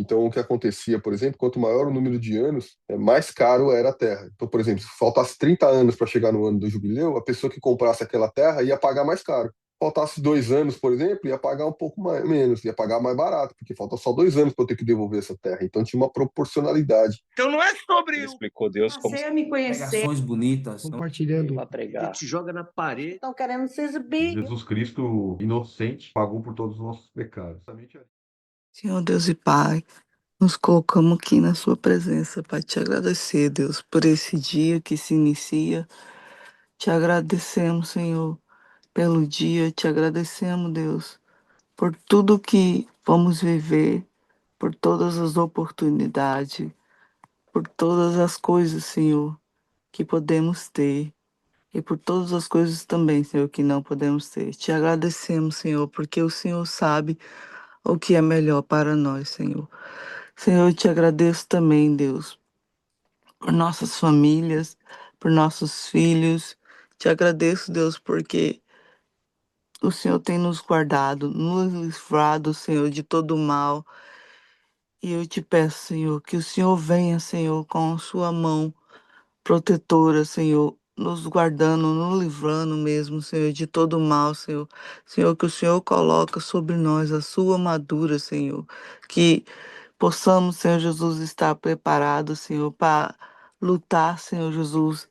Então, o que acontecia, por exemplo, quanto maior o número de anos, mais caro era a terra. Então, por exemplo, se faltasse 30 anos para chegar no ano do jubileu, a pessoa que comprasse aquela terra ia pagar mais caro. Faltasse 2 anos, por exemplo, ia pagar um pouco menos, ia pagar mais barato, porque falta só 2 anos para eu ter que devolver essa terra. Então, tinha uma proporcionalidade. Então não é sobre Ele explicou Deus como Você me conhecer. Pregações bonitas. Compartilhando. para pregar. te joga na parede. Estão querendo se exibir. Jesus Cristo, inocente, pagou por todos os nossos pecados. Senhor Deus e Pai, nos colocamos aqui na Sua presença para te agradecer, Deus, por esse dia que se inicia. Te agradecemos, Senhor, pelo dia. Te agradecemos, Deus, por tudo que vamos viver, por todas as oportunidades, por todas as coisas, Senhor, que podemos ter. E por todas as coisas também, Senhor, que não podemos ter. Te agradecemos, Senhor, porque o Senhor sabe o que é melhor para nós, Senhor. Senhor, eu te agradeço também, Deus, por nossas famílias, por nossos filhos. Te agradeço, Deus, porque o Senhor tem nos guardado, nos livrado, Senhor, de todo o mal. E eu te peço, Senhor, que o Senhor venha, Senhor, com sua mão protetora, Senhor, nos guardando, nos livrando mesmo, Senhor, de todo o mal, Senhor. Senhor, que o Senhor coloca sobre nós a sua armadura, Senhor, que possamos, Senhor Jesus, estar preparados, Senhor, para lutar, Senhor Jesus,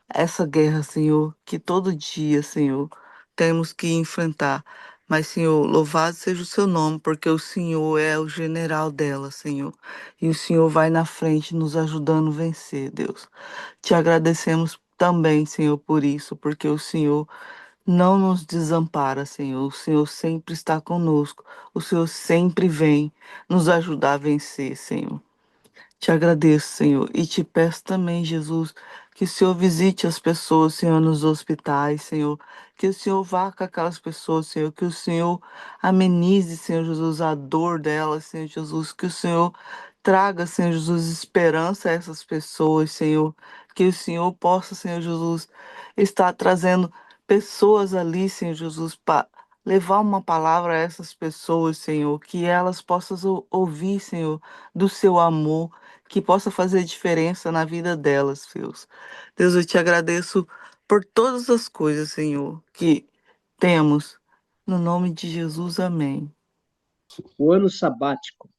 essa guerra, Senhor, que todo dia, Senhor, temos que enfrentar. Mas, Senhor, louvado seja o seu nome, porque o Senhor é o general dela, Senhor. E o Senhor vai na frente nos ajudando a vencer, Deus. Te agradecemos também, Senhor, por isso, porque o Senhor não nos desampara, Senhor. O Senhor sempre está conosco. O Senhor sempre vem nos ajudar a vencer, Senhor. Te agradeço, Senhor, e te peço também, Jesus, que o Senhor visite as pessoas, Senhor, nos hospitais, Senhor, que o Senhor vá com aquelas pessoas, Senhor, que o Senhor amenize, Senhor Jesus, a dor delas, Senhor Jesus, que o Senhor traga, Senhor Jesus, esperança a essas pessoas, Senhor, que o Senhor possa, Senhor Jesus, estar trazendo pessoas ali, Senhor Jesus, para levar uma palavra a essas pessoas, Senhor, que elas possam ouvir, Senhor, do seu amor, que possa fazer diferença na vida delas, Deus. Deus, eu te agradeço por todas as coisas, Senhor, que temos. No nome de Jesus, amém. O ano sabático.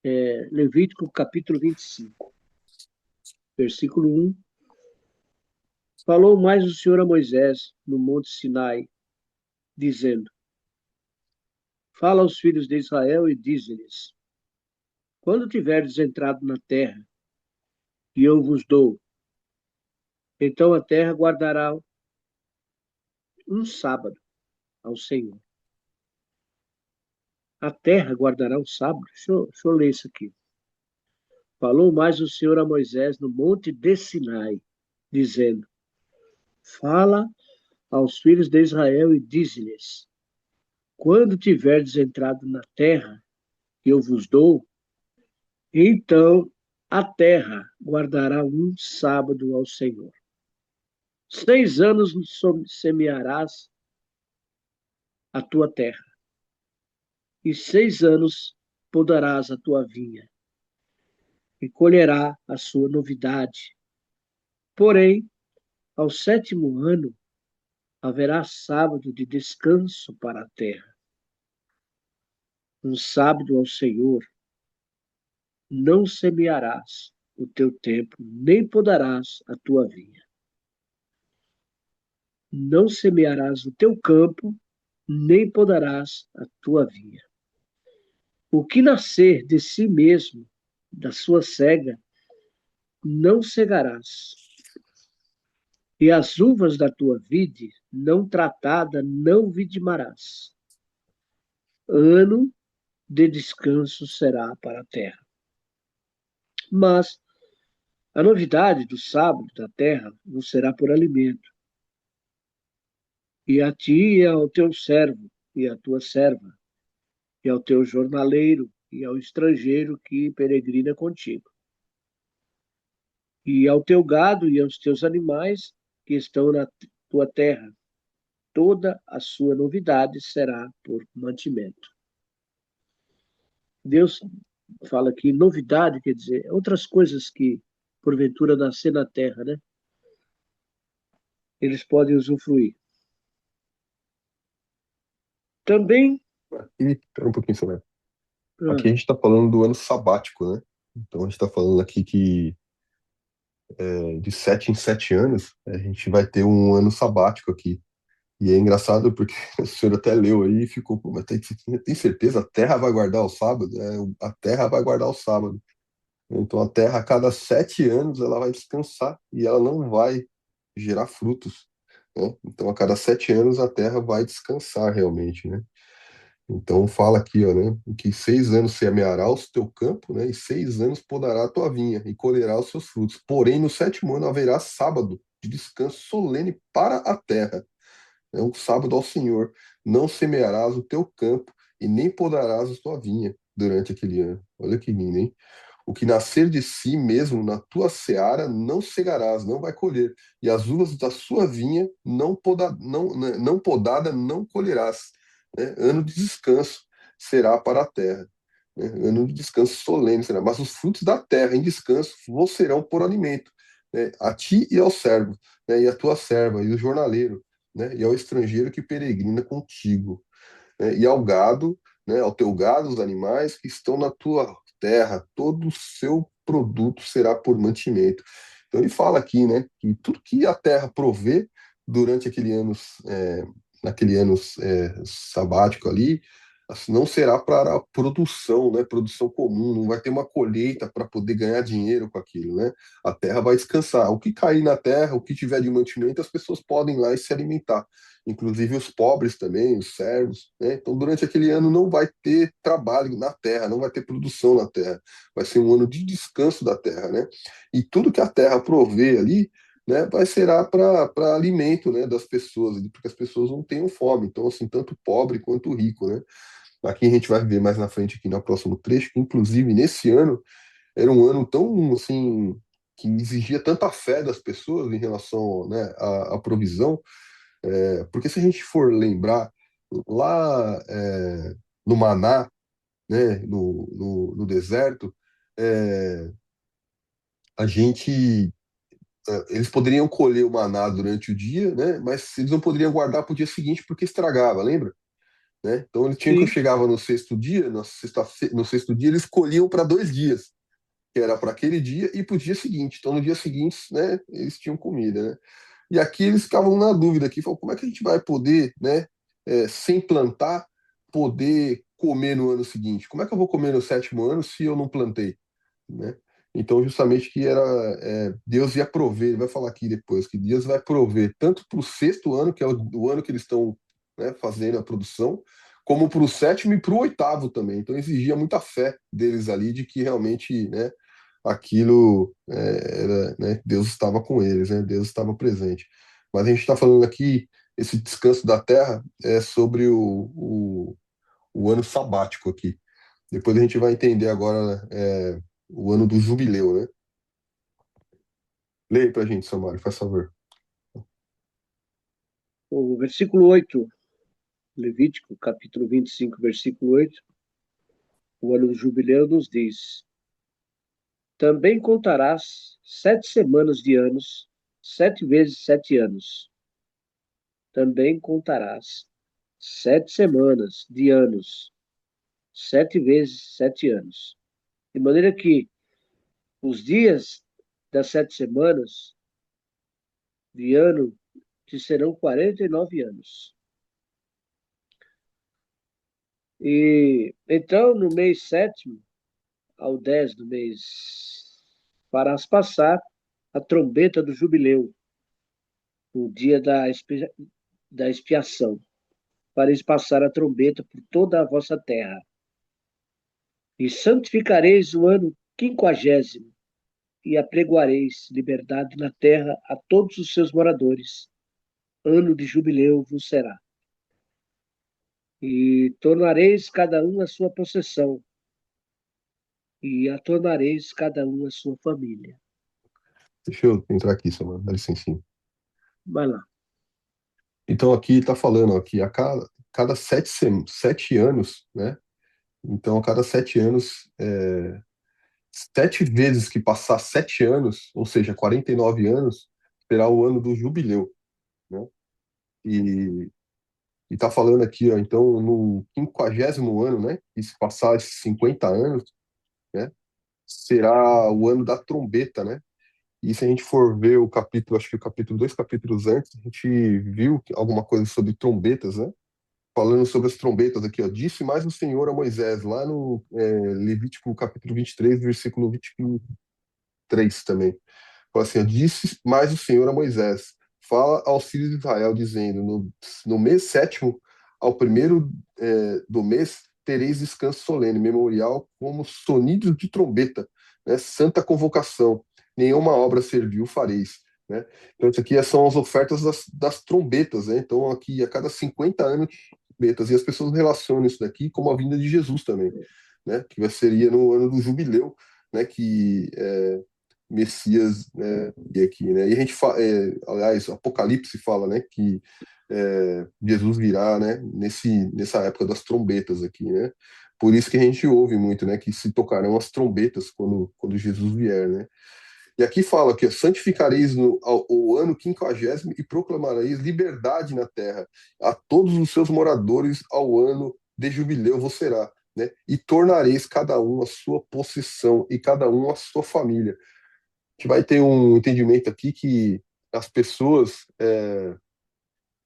Levítico capítulo 25, versículo 1. Falou mais o Senhor a Moisés no monte Sinai, dizendo: Fala aos filhos de Israel e dize-lhes: Quando tiverdes entrado na terra que eu vos dou, então a terra guardará um sábado ao Senhor. A terra guardará um sábado. Deixa eu ler isso aqui. Falou mais o Senhor a Moisés no monte de Sinai, dizendo: Fala aos filhos de Israel e dize-lhes: Quando tiverdes entrado na terra que eu vos dou, então a terra guardará um sábado ao Senhor. 6 anos semearás a tua terra, e 6 anos podarás a tua vinha, e colherá a sua novidade. Porém, ao 7º ano, haverá sábado de descanso para a terra. Um sábado ao Senhor. Não semearás o teu tempo, nem podarás a tua vinha. Não semearás o teu campo, nem podarás a tua vinha. O que nascer de si mesmo, da sua cega, não cegarás. E as uvas da tua vide, não tratada, não vidimarás. Ano de descanso será para a terra. Mas a novidade do sábado da terra não será por alimento. E a ti e ao teu servo, e à tua serva, e ao teu jornaleiro, e ao estrangeiro que peregrina contigo. E ao teu gado e aos teus animais que estão na tua terra. Toda a sua novidade será por mantimento. Deus fala aqui novidade, quer dizer, outras coisas que porventura nascer na terra, né? Eles podem usufruir. Também, E, pera um pouquinho, Samuel. Aqui ah, a gente está falando do ano sabático, né? Então a gente está falando aqui que de 7 em 7 anos a gente vai ter um ano sabático aqui. E é engraçado porque o senhor até leu aí e ficou, pô, mas tem certeza? A Terra vai guardar o sábado? A Terra vai guardar o sábado. Então a Terra, a cada 7 anos, ela vai descansar e ela não vai gerar frutos, né? Então a cada 7 anos a Terra vai descansar realmente, né? Então fala aqui, ó, né? Que 6 anos semearás o teu campo, né? E 6 anos podará a tua vinha e colherá os seus frutos. Porém, no sétimo ano haverá sábado de descanso solene para a terra. É um sábado ao Senhor. Não semearás o teu campo e nem podarás a tua vinha durante aquele ano. Olha que lindo, hein? O que nascer de si mesmo na tua seara não cegarás, não vai colher, e as uvas da sua vinha não podada não colherás, né? Ano de descanso será para a terra, né? Ano de descanso solene será, mas os frutos da terra em descanso vos serão por alimento, né? A ti e ao servo, né? E à tua serva, e o jornaleiro, né? E ao estrangeiro que peregrina contigo, né? E ao gado, né? Ao teu gado, os animais que estão na tua terra, todo o seu produto será por mantimento. Então ele fala aqui, né, que tudo que a terra provê durante naquele ano sabático ali, assim, não será para a produção, né, produção comum, não vai ter uma colheita para poder ganhar dinheiro com aquilo, né? A terra vai descansar. O que cair na terra, o que tiver de mantimento, as pessoas podem ir lá e se alimentar, inclusive os pobres também, os servos, né? Então, durante aquele ano não vai ter trabalho na terra, não vai ter produção na terra, vai ser um ano de descanso da terra, né? E tudo que a terra provê ali, né, vai ser para alimento, né, das pessoas, porque as pessoas não tenham fome. Então, assim, tanto pobre quanto rico, né? Aqui a gente vai ver mais na frente, aqui no próximo trecho, que inclusive nesse ano era um ano tão, assim, que exigia tanta fé das pessoas em relação, né, à provisão, porque se a gente for lembrar, lá no Maná, né, no deserto, é, a gente, eles poderiam colher o maná durante o dia, né, mas eles não poderiam guardar para o dia seguinte porque estragava, lembra? Né? Então eles tinham que sim, chegava no sexto dia, no sexto dia eles colhiam para 2 dias, que era para aquele dia e para o dia seguinte. Então no dia seguinte, né, eles tinham comida, né? E aqui eles ficavam na dúvida aqui, falam, como é que a gente vai poder, né, sem plantar, poder comer no ano seguinte? Como é que eu vou comer no sétimo ano se eu não plantei, né? Então, justamente que Deus ia prover, ele vai falar aqui depois, que Deus vai prover tanto para o sexto ano, que é o ano que eles estão, né, fazendo a produção, como para o sétimo e para o oitavo também. Então, exigia muita fé deles ali de que realmente, né, aquilo né, Deus estava com eles, né? Deus estava presente. Mas a gente está falando aqui, esse descanso da terra é sobre o ano sabático aqui. Depois a gente vai entender agora o ano do jubileu, né? Leia para a gente, Samário, faz favor. o versículo 8, Levítico, capítulo 25, versículo 8, o ano do jubileu nos diz: também contarás 7 semanas de anos, 7 vezes 7 anos. Também contarás 7 semanas de anos, 7 vezes 7 anos. De maneira que os dias das 7 semanas de ano te serão 49 anos. E então, no mês sétimo, ao 10 do mês, farás passar a trombeta do jubileu, o dia da expiação. Fareis passar a trombeta por toda a vossa terra. E santificareis o ano quinquagésimo, e apregoareis liberdade na terra a todos os seus moradores. Ano de jubileu vos será. E tornareis cada um a sua possessão, e a tornareis cada um a sua família. Deixa eu entrar aqui, Samário, dá licencinha. Vai lá. Então aqui está falando ó, que a cada 7 anos, né? Então, a cada 7 anos, 7 vezes que passar 7 anos, ou seja, 49 anos, será o ano do jubileu, né? E está falando aqui, ó, então, no 50º ano, né? E se passar esses 50 anos, né? Será o ano da trombeta, né? E se a gente for ver o capítulo, acho que o capítulo, 2 capítulos antes, a gente viu alguma coisa sobre trombetas, né? Falando sobre as trombetas aqui, ó. Disse mais o Senhor a Moisés, lá no Levítico capítulo 23, versículo 23 também. Fala assim, ó, disse mais o Senhor a Moisés, fala aos filhos de Israel, dizendo, no mês sétimo, ao primeiro do mês, tereis descanso solene, memorial, como sonidos de trombeta, né? Santa convocação, nenhuma obra servil fareis, né? Então, isso aqui são as ofertas das trombetas, né? Então, aqui, a cada 50 anos, trombetas, e as pessoas relacionam isso daqui como a vinda de Jesus também, né? Seria no ano do jubileu, né? Que Messias, né, e aqui, né? E a gente aliás, o Apocalipse fala, né, que Jesus virá, né, nessa época das trombetas aqui, né? Por isso que a gente ouve muito, né, que se tocarão as trombetas quando Jesus vier, né? E aqui fala que santificareis o ano 50º e proclamareis liberdade na terra a todos os seus moradores ao ano de jubileu vos será, né? E tornareis cada um a sua possessão e cada um a sua família. A gente vai ter um entendimento aqui que as pessoas,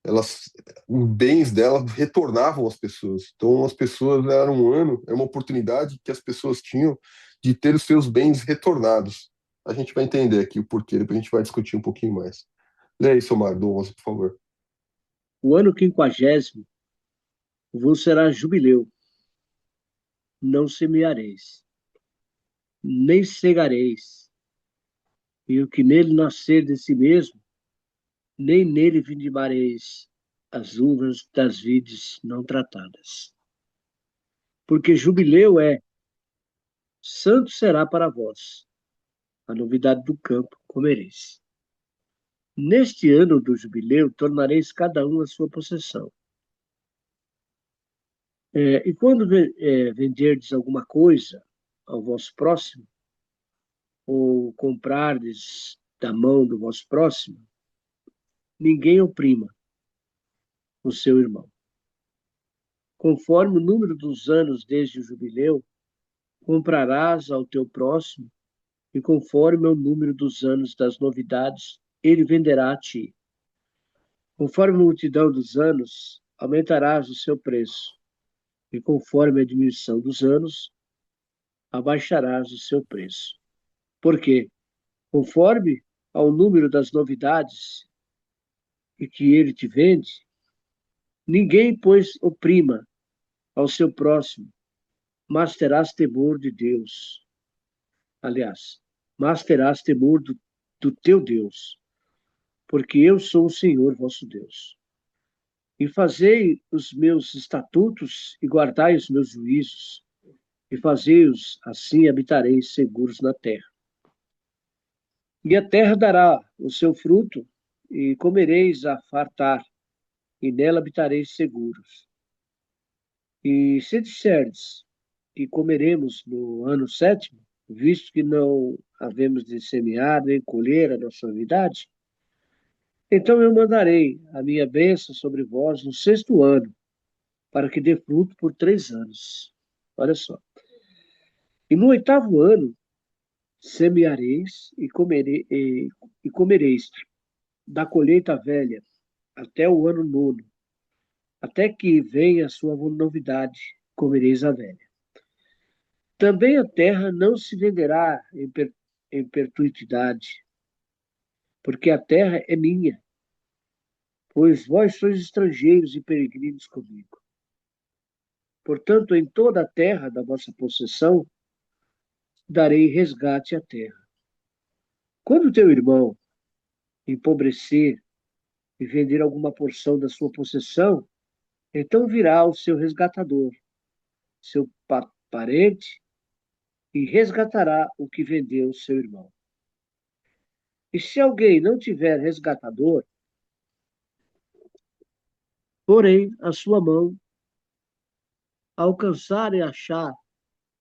elas, os bens delas retornavam às pessoas. Então, as pessoas eram um ano, é uma oportunidade que as pessoas tinham de ter os seus bens retornados. A gente vai entender aqui o porquê, depois a gente vai discutir um pouquinho mais. Lê aí, seu Mar, do 11, por favor. O ano 50º vos será jubileu, não semeareis, nem cegareis, e o que nele nascer de si mesmo, nem nele vindimareis as uvas das vides não tratadas. Porque jubileu santo será para vós, a novidade do campo comereis. Neste ano do jubileu, tornareis cada um a sua possessão. E quando venderdes alguma coisa ao vosso próximo, ou comprardes da mão do vosso próximo, ninguém oprima o seu irmão. Conforme o número dos anos desde o jubileu, comprarás ao teu próximo, e conforme o número dos anos das novidades, ele venderá a ti. Conforme a multidão dos anos, aumentarás o seu preço, e conforme a diminuição dos anos, abaixarás o seu preço. Por quê? Conforme ao número das novidades e que ele te vende, ninguém, pois, oprima ao seu próximo, mas terás temor de Deus. Aliás, mas terás temor do teu Deus, porque eu sou o Senhor vosso Deus. E fazei os meus estatutos e guardai os meus juízos, e fazei-os, assim habitareis seguros na terra. E a terra dará o seu fruto, e comereis a fartar, e nela habitareis seguros. E se disserdes que comeremos no ano sétimo, visto que não havemos de semear nem colher a nossa novidade, então eu mandarei a minha bênção sobre vós no sexto ano, para que dê fruto por 3 anos. Olha só. E no oitavo ano semeareis e comereis da colheita velha até o ano nono, até que venha a sua novidade, comereis a velha. Também a terra não se venderá em perpetuidade, porque a terra é minha, pois vós sois estrangeiros e peregrinos comigo. Portanto, em toda a terra da vossa possessão, darei resgate à terra. Quando teu irmão empobrecer e vender alguma porção da sua possessão, então virá o seu resgatador, seu parente, e resgatará o que vendeu seu irmão. E se alguém não tiver resgatador, porém a sua mão alcançar e achar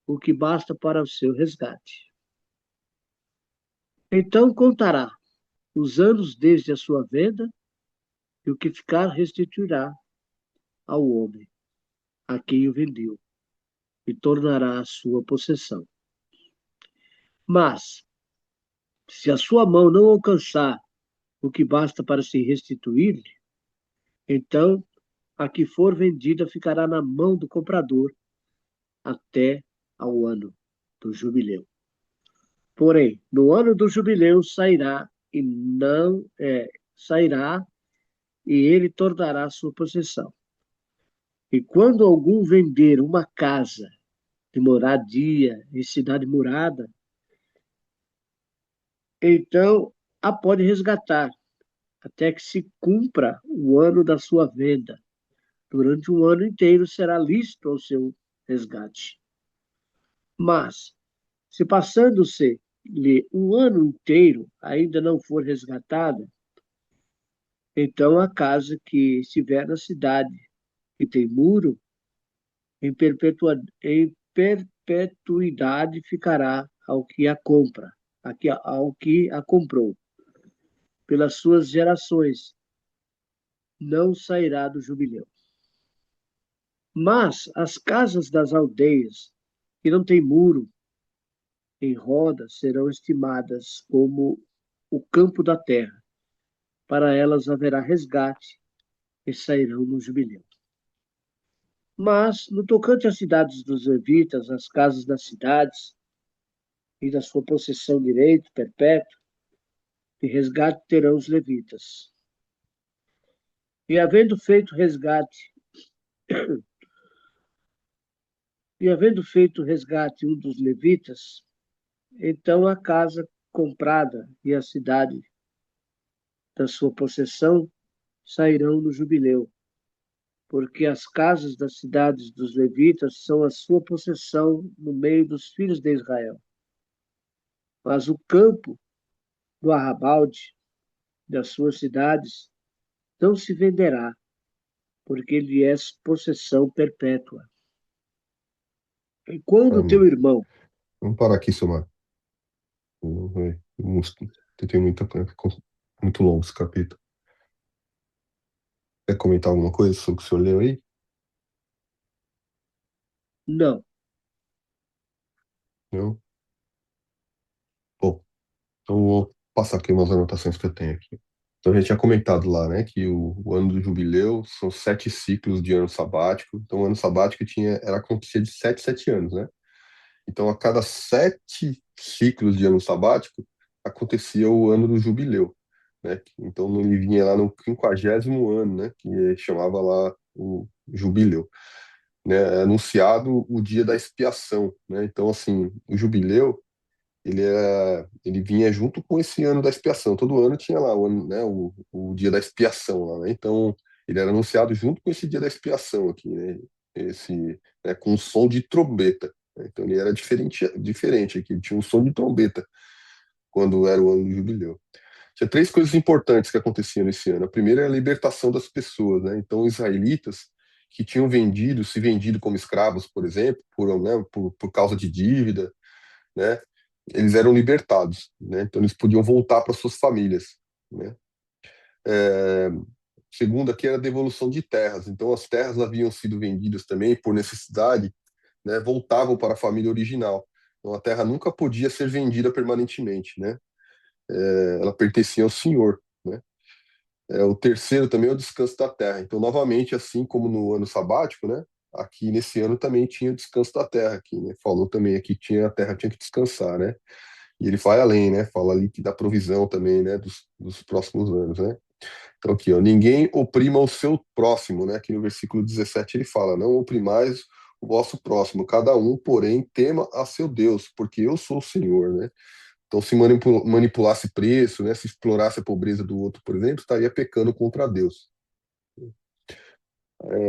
o que basta para o seu resgate. Então contará os anos desde a sua venda, e o que ficar restituirá ao homem a quem o vendeu, e tornará a sua possessão. Mas, se a sua mão não alcançar o que basta para se restituir-lhe, então a que for vendida ficará na mão do comprador até ao ano do jubileu. Porém, no ano do jubileu sairá e ele tornará a sua possessão. E quando algum vender uma casa de moradia em cidade murada, então a pode resgatar até que se cumpra o ano da sua venda. Durante um ano inteiro será lícito ao seu resgate. Mas, se passando-se-lhe um ano inteiro ainda não for resgatada, então a casa que estiver na cidade que tem muro, em perpetuidade ficará ao que a compra, ao que a comprou, pelas suas gerações, não sairá do jubileu. Mas as casas das aldeias, que não têm muro em roda, serão estimadas como o campo da terra. Para elas haverá resgate e sairão no jubileu. Mas, no tocante às cidades dos levitas, as casas das cidades e da sua possessão direito perpétuo, de resgate terão os levitas. E havendo feito resgate, um dos levitas, então a casa comprada e a cidade da sua possessão sairão no jubileu, porque as casas das cidades dos levitas são a sua possessão no meio dos filhos de Israel. Mas o campo do arrabalde das suas cidades não se venderá, porque lhe é possessão perpétua. E quando o teu Amém. irmão, Vamos parar aqui, Somar. Tem muito longo esse capítulo. Quer comentar alguma coisa sobre o que o senhor leu aí? não, Não? Bom, então eu vou passar aqui umas anotações que eu tenho aqui. Então a gente tinha comentado lá, né, que o ano do jubileu são 7 ciclos de ano sabático. Então o ano sabático acontecia de 7 anos, né? Então a cada 7 ciclos de ano sabático acontecia o ano do jubileu, né? Então ele vinha lá no 50º ano, né, que chamava lá o jubileu, né? É anunciado o dia da expiação, né? Então assim, o jubileu ele vinha junto com esse ano da expiação. Todo ano tinha lá o, ano, né, o dia da expiação lá, né? Então, ele era anunciado junto com esse dia da expiação aqui, né? Com um som de trombeta, né? Então, ele era diferente aqui. Ele tinha um som de trombeta quando era o ano do jubileu. Tinha 3 coisas importantes que aconteciam nesse ano. A primeira é a libertação das pessoas, né? Então, os israelitas que tinham se vendido como escravos, por exemplo, por causa de dívida, né? Eles eram libertados, né? Então eles podiam voltar para suas famílias, né? É, segundo aqui era a devolução de terras. Então as terras haviam sido vendidas também por necessidade, né? Voltavam para a família original. Então a terra nunca podia ser vendida permanentemente, né? Ela pertencia ao Senhor, né? O terceiro também é o descanso da terra. Então novamente, assim como no ano sabático, né? Aqui nesse ano também tinha o descanso da terra aqui, né? Falou também aqui que a terra tinha que descansar, né? E ele vai além, né? Fala ali que dá provisão também, né? Dos próximos anos, né? Então aqui, ó, ninguém oprima o seu próximo, né? Aqui no versículo 17 ele fala, não oprimais o vosso próximo, cada um, porém, tema a seu Deus, porque eu sou o Senhor, né? Então se manipulasse preço, né? Se explorasse a pobreza do outro, por exemplo, estaria pecando contra Deus.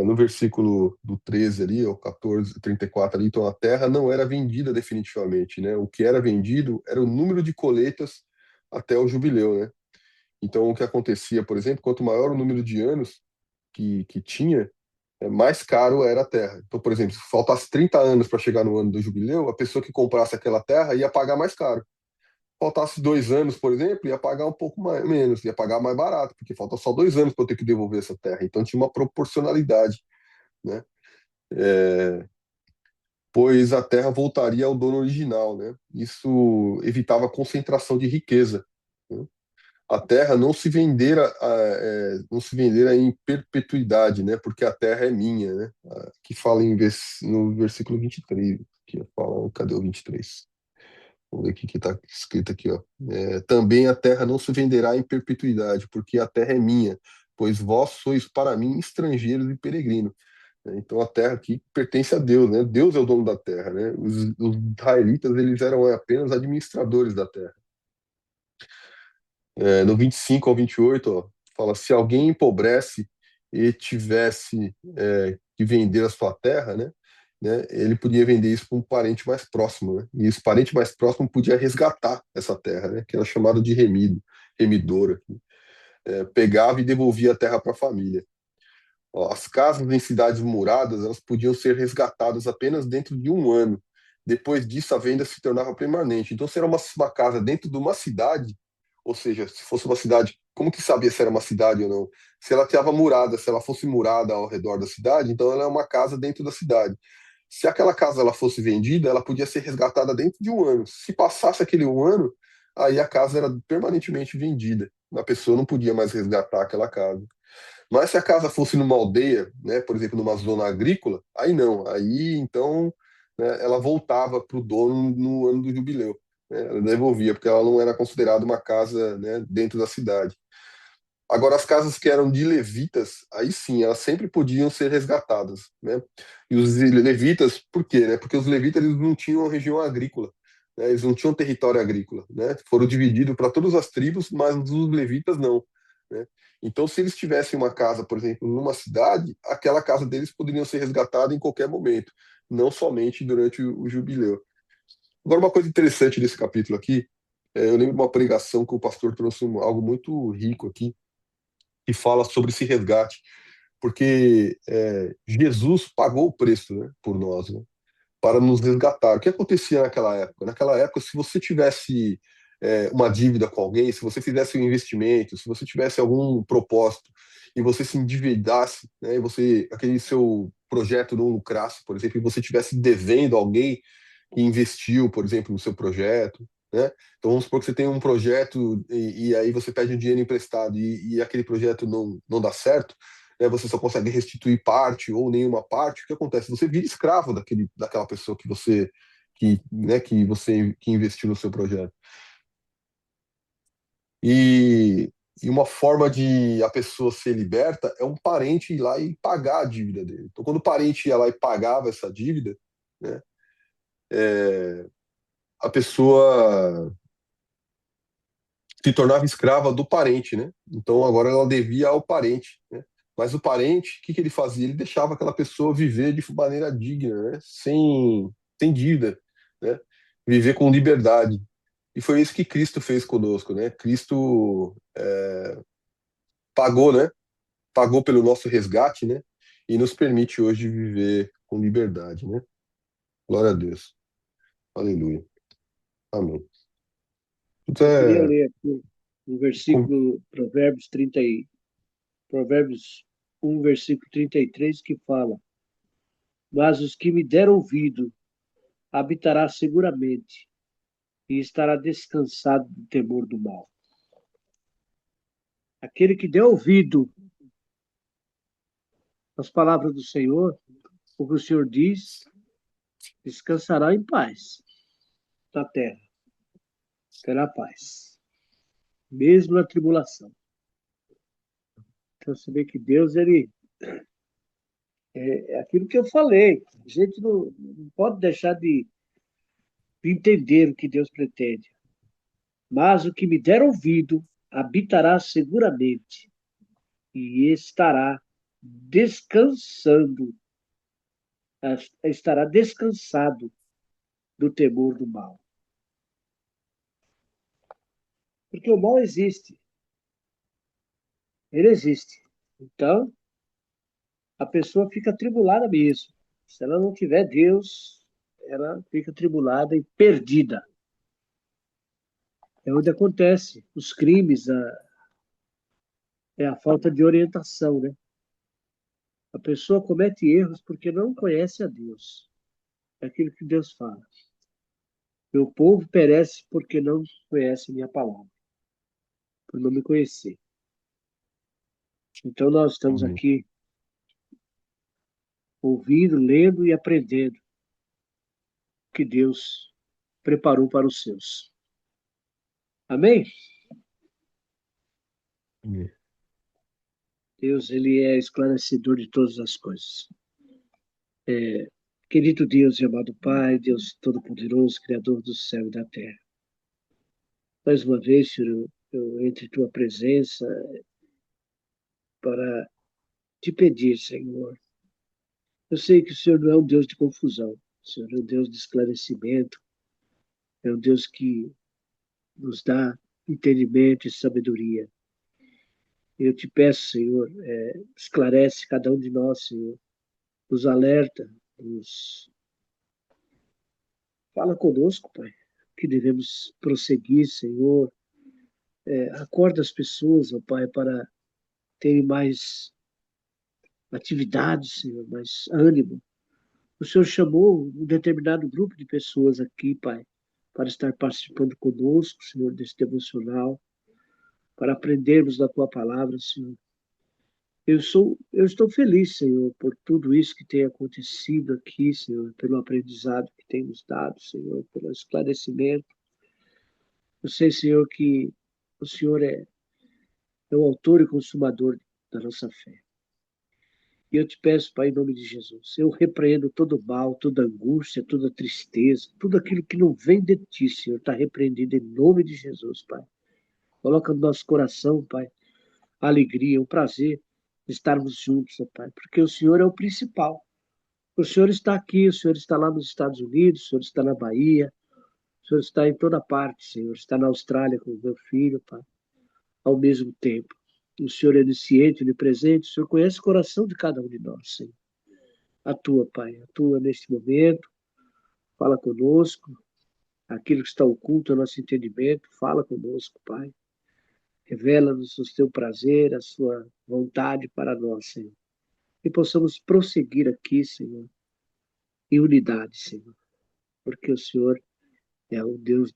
No versículo do 13 ali, ou 14, 34 ali, então a terra não era vendida definitivamente, né? O que era vendido era o número de colheitas até o jubileu, né? Então o que acontecia, por exemplo, quanto maior o número de anos que tinha, mais caro era a terra. Então, por exemplo, se faltasse 30 anos para chegar no ano do jubileu, a pessoa que comprasse aquela terra ia pagar mais caro. Faltasse 2 anos, por exemplo, ia pagar um pouco menos, ia pagar mais barato, porque falta só 2 anos para eu ter que devolver essa terra. Então tinha uma proporcionalidade, né? Pois a terra voltaria ao dono original, né? Isso evitava a concentração de riqueza, né? A terra não se vendera em perpetuidade, né? Porque a terra é minha, né? Que fala no versículo 23, que fala, cadê o 23? Vamos ver o que está escrito aqui, ó. Também a terra não se venderá em perpetuidade, porque a terra é minha, pois vós sois para mim estrangeiros e peregrinos. Então a terra aqui pertence a Deus, né? Deus é o dono da terra, né? Os israelitas, eles eram apenas administradores da terra. No 25 ao 28, ó, fala: se alguém empobrece e tivesse que vender a sua terra, né, ele podia vender isso para um parente mais próximo, né? E esse parente mais próximo podia resgatar essa terra, né? Que era chamado de remidor. Pegava e devolvia a terra para a família. Ó, as casas em cidades muradas, elas podiam ser resgatadas apenas dentro de um ano. Depois disso, a venda se tornava permanente. Então, se era uma casa dentro de uma cidade, ou seja, se fosse uma cidade, como que sabia se era uma cidade ou não? Se ela estava murada, se ela fosse murada ao redor da cidade, então ela é uma casa dentro da cidade. Se aquela casa ela fosse vendida, ela podia ser resgatada dentro de um ano. Se passasse aquele um ano, aí a casa era permanentemente vendida. A pessoa não podia mais resgatar aquela casa. Mas se a casa fosse numa aldeia, né, por exemplo, numa zona agrícola, aí não. Aí então, né, ela voltava para o dono no ano do jubileu, né, ela devolvia, porque ela não era considerada uma casa, né, dentro da cidade. Agora, as casas que eram de levitas, aí sim, elas sempre podiam ser resgatadas, né? E os levitas, por quê, né? Porque os levitas eles não tinham uma região agrícola, né? Eles não tinham território agrícola, né? Foram divididos para todas as tribos, mas os levitas não, né? Então, se eles tivessem uma casa, por exemplo, numa cidade, aquela casa deles poderia ser resgatada em qualquer momento, não somente durante o jubileu. Agora, uma coisa interessante desse capítulo aqui, eu lembro de uma pregação que o pastor trouxe algo muito rico aqui, que fala sobre esse resgate, porque Jesus pagou o preço, né, por nós, né, para nos resgatar. O que acontecia naquela época? Naquela época, se você tivesse uma dívida com alguém, se você fizesse um investimento, se você tivesse algum propósito e você se endividasse, né, e você aquele seu projeto não lucrasse, por exemplo, e você tivesse devendo alguém que investiu, por exemplo, no seu projeto, né? Então vamos supor que você tem um projeto e aí você pede um dinheiro emprestado e aquele projeto não dá certo, né? Você só consegue restituir parte ou nenhuma parte. O que acontece? Você vira escravo daquela pessoa que investiu no seu projeto. E, e uma forma de a pessoa ser liberta é um parente ir lá e pagar a dívida dele. Então, quando o parente ia lá e pagava essa dívida, né, a pessoa se tornava escrava do parente, né? Então agora ela devia ao parente, né? Mas o parente, o que ele fazia? Ele deixava aquela pessoa viver de maneira digna, né? Sem dívida, né? Viver com liberdade. E foi isso que Cristo fez conosco, né? Cristo pagou, né? Pagou pelo nosso resgate, né? E nos permite hoje viver com liberdade, né? Glória a Deus. Aleluia. Amém. Então, Eu queria ler aqui um com- versículo, Provérbios 1, versículo 33, que fala: mas os que me deram ouvido habitará seguramente e estará descansado do temor do mal. Aquele que deu ouvido às palavras do Senhor, o que o Senhor diz, descansará em paz na terra, terá paz, mesmo na tribulação. Então, você vê que Deus, ele é aquilo que eu falei. A gente não pode deixar de entender o que Deus pretende. Mas o que me der ouvido habitará seguramente e descansando, estará descansado do temor do mal. Porque o mal existe, ele existe. Então, a pessoa fica atribulada mesmo. Se ela não tiver Deus, ela fica atribulada e perdida. É onde acontece os crimes, é a falta de orientação, né? A pessoa comete erros porque não conhece a Deus. É aquilo que Deus fala. Meu povo perece porque não conhece minha palavra, por não me conhecer. Então nós estamos Amém. aqui ouvindo, lendo e aprendendo o que Deus preparou para os seus. Amém? Amém. Deus, ele é esclarecedor de todas as coisas. Querido Deus e amado Pai, Deus Todo-Poderoso, Criador do céu e da terra. Mais uma vez, Senhor, eu entro em tua presença para te pedir, Senhor. Eu sei que o Senhor não é um Deus de confusão. O Senhor é um Deus de esclarecimento. É um Deus que nos dá entendimento e sabedoria. Eu te peço, Senhor, esclarece cada um de nós, Senhor. Nos alerta, nos fala conosco, Pai, que devemos prosseguir, Senhor. Acorda as pessoas, ó Pai, para terem mais atividades, Senhor, mais ânimo. O Senhor chamou um determinado grupo de pessoas aqui, Pai, para estar participando conosco, Senhor, desse devocional, para aprendermos da Tua palavra, Senhor. Eu estou feliz, Senhor, por tudo isso que tem acontecido aqui, Senhor, pelo aprendizado que tem nos dado, Senhor, pelo esclarecimento. Eu sei, Senhor, que o Senhor é o autor e consumador da nossa fé. E eu te peço, Pai, em nome de Jesus, eu repreendo todo mal, toda angústia, toda tristeza, tudo aquilo que não vem de ti, Senhor, está repreendido em nome de Jesus, Pai. Coloca no nosso coração, Pai, a alegria, o prazer de estarmos juntos, ó Pai, porque o Senhor é o principal. O Senhor está aqui, o Senhor está lá nos Estados Unidos, o Senhor está na Bahia, o Senhor está em toda parte, Senhor, está na Austrália com o meu filho, Pai, ao mesmo tempo. O Senhor é onisciente, onipresente, o Senhor conhece o coração de cada um de nós, Senhor. Atua, Pai, atua neste momento, fala conosco, aquilo que está oculto ao nosso entendimento, fala conosco, Pai. Revela-nos o teu prazer, a sua vontade para nós, Senhor. E possamos prosseguir aqui, Senhor, em unidade, Senhor, porque o Senhor é o Deus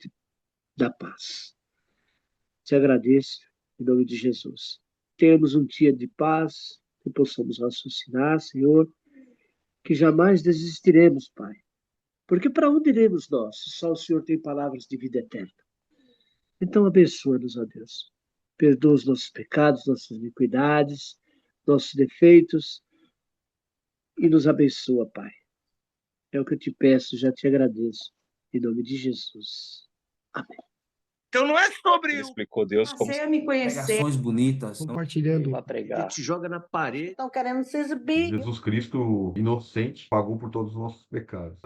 da paz. Te agradeço, em nome de Jesus. Tenhamos um dia de paz, que possamos raciocinar, Senhor, que jamais desistiremos, Pai. Porque para onde iremos nós, se só o Senhor tem palavras de vida eterna? Então abençoa-nos, ó Deus. Perdoa os nossos pecados, nossas iniquidades, nossos defeitos e nos abençoa, Pai. É o que eu te peço, já te agradeço. Em nome de Jesus. Amém. Então não é sobre Ele o explicou Deus como Passei a me conhecer. Pregações bonitas. compartilhando. Para que pregar. te joga na parede. Estão querendo se exibir. Jesus Cristo, inocente, pagou por todos os nossos pecados.